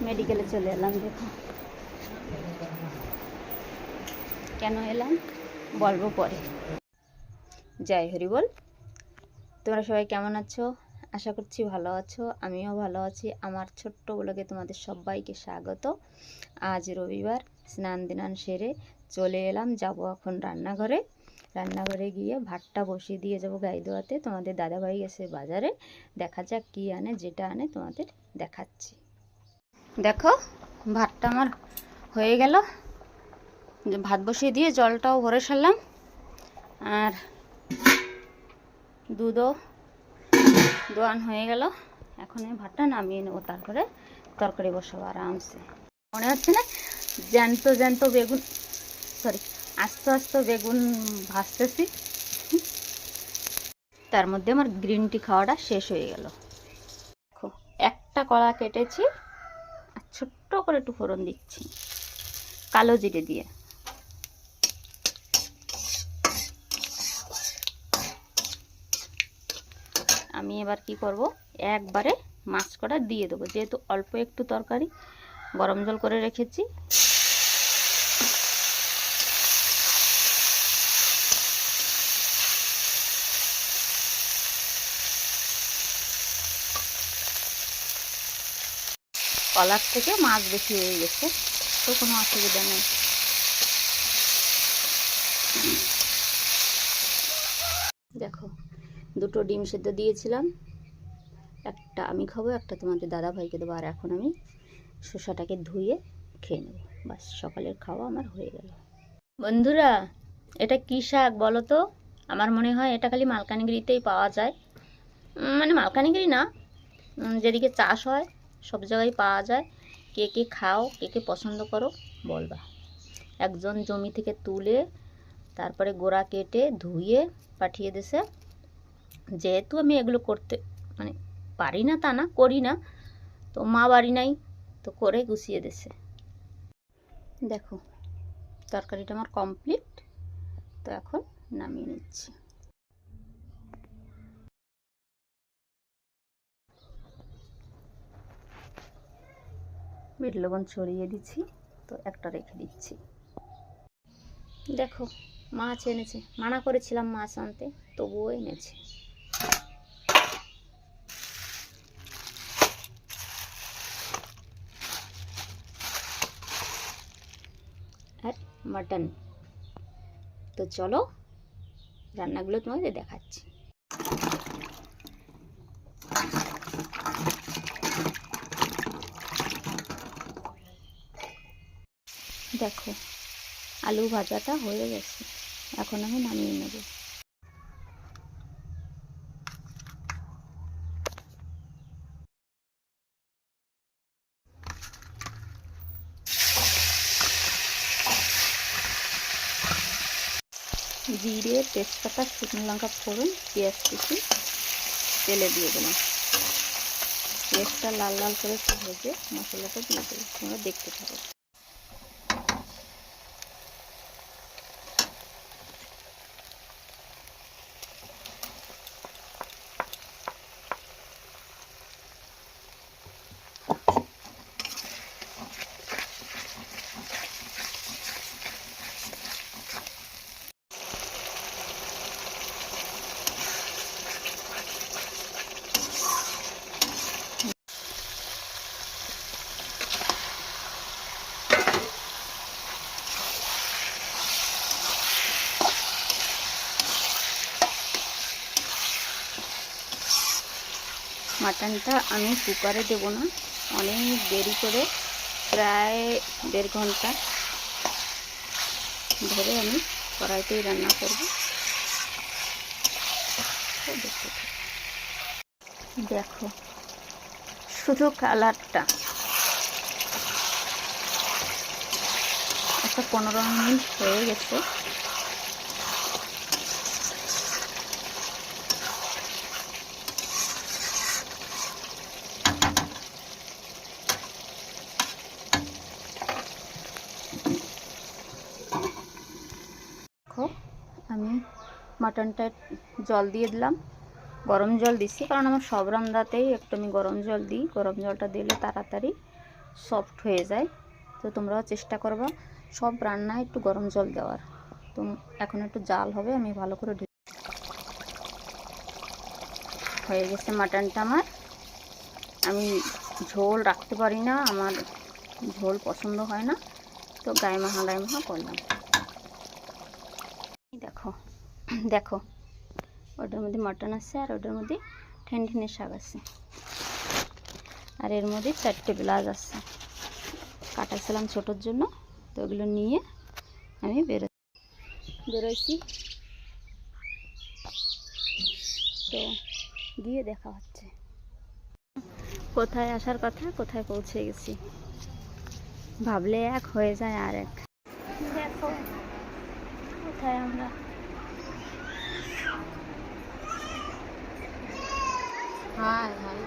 মেডিকেলে চলে এলাম। দেখো কেন এলাম বলবো পরে। জয় হরি বল। তোমরা সবাই কেমন আছো? আশা করছি ভালো আছো, আমিও ভালো আছি। আমার ছোট্ট ব্লগে তোমাদের সবাইকে স্বাগত। আজ রবিবার, স্নান দিনান সেরে চলে এলাম। যাব এখন রান্নাঘরে গিয়ে ভাতটা বসিয়ে দিয়ে যাব গায়ে দোয়াতে। তোমাদের দাদাভাই গেছে বাজারে, দেখা যাক কী আনে, যেটা আনে তোমাদের দেখাচ্ছি। দেখো ভাতটা আমার হয়ে গেল, ভাত বসিয়ে দিয়ে জলটাও ভরে সারলাম, আর দুধও দোয়ান হয়ে গেল। এখন এই ভাতটা নামিয়ে নেবো, তারপরে তরকারি বসাবো আরামসে। মনে হচ্ছে না জ্যান্ত জ্যান্ত বেগুন, আস্তে আস্তে বেগুন ভাজতেছি। তার মধ্যে আমার গ্রিন টি খাওয়াটা শেষ হয়ে গেল। দেখো একটা কলা কেটেছি আর ছোট্ট করে একটু ফোড়ন দিচ্ছি কালো জিরে দিয়ে। আমি এবার কি করব, একবারে মাছ কটা দিয়ে দেবো, যেহেতু অল্প একটু তরকারি গরম জল করে রেখেছি। কলার থেকে মাছ বেশি হয়ে গেছে, তো কোনো অসুবিধা নেই। দেখো দুটো ডিম সেদ্ধ দিয়েছিলাম, একটা আমি খাবো, একটা তোমাদের দাদা ভাইকে দেবো। আর এখন আমি শসাটাকে ধুয়ে খেয়ে নেব। বাস, সকালের খাওয়া আমার হয়ে গেল। বন্ধুরা এটা কী শাক বলো তো? আমার মনে হয় এটা খালি মালকানগিরিতেই পাওয়া যায়। মানে মালকানগিরি না, যেদিকে চাষ হয় সব জায়গায় পাওয়া যায়। কে কে খাও, কে কে পছন্দ করো বলবা। একজন জমি থেকে তুলে তারপরে গোড়া কেটে ধুয়ে পাঠিয়ে দিছে। যেহেতু আমি এগুলো করতে মানে পারি না তা না, করি না, তো মা বাড়ি নাই তো করে গুছিয়ে দিছে। দেখো তরকারিটা আমার কমপ্লিট, তো এখন নামিয়ে নিচ্ছি। বিট লবণ ছড়িয়ে দিচ্ছি, তো একটা রেখে দিচ্ছি। দেখো মাছ এনেছে, মানা করেছিলাম মাছ আনতে, তবুও এনেছে। আর মাটন। তো চলো রান্নাগুলো তোমাদের দেখাচ্ছি। দেখো আলু ভাজাটা হয়ে গেছে, এখন আমি নামিয়ে নেব। জিরে, তেজপাতা, শুকনো লঙ্কা ফোড়ন, পেঁয়াজ কুচি তেলে দিয়ে দিলাম। পেঁয়াজটা লাল লাল করে ভেজে মশলাটা দিয়ে দেবো, তোমরা দেখতে থাকো। মাটনটা আমি কুকারে দেবো না, অনেক দেরি করে প্রায় 1.5 ঘন্টা ধরে আমি কড়াইতেই রান্না করব। দেখো শুধু কালারটা, একটা 15 মিনিট হয়ে গেছে। দেখো আমি মাটনটা জল দিয়ে দিলাম, গরম জল দিচ্ছি, কারণ আমার সব রান্নাতেই একটু আমি গরম জল দিই। গরম জলটা দিলে তাড়াতাড়ি সফট হয়ে যায়। তো তোমরাও চেষ্টা করবা সব রান্নায় একটু গরম জল দেওয়ার। তো এখন একটু জাল হবে, আমি ভালো করে হয়ে গেছে মাটনটা আমার। আমি ঝোল রাখতে পারি না, আমার ঝোল পছন্দ হয় না, তো গায়ে মাখা করলাম। দেখো দেখো, ওটার মধ্যে মাটন আছে আর ওটার মধ্যে ঠেনঠেনে শাক আছে, আর এর মধ্যে 4টে পেঁয়াজ আছে কাটাছিলাম ছোটোর জন্য। তো ওগুলো নিয়ে আমি বেরোইছি। তো গিয়ে দেখা হচ্ছে। কোথায় আসার কথা, কোথায় পৌঁছে গেছি। ভাবলে এক হয়ে যায় আর এক। দেখো কোথায় আমরা। High high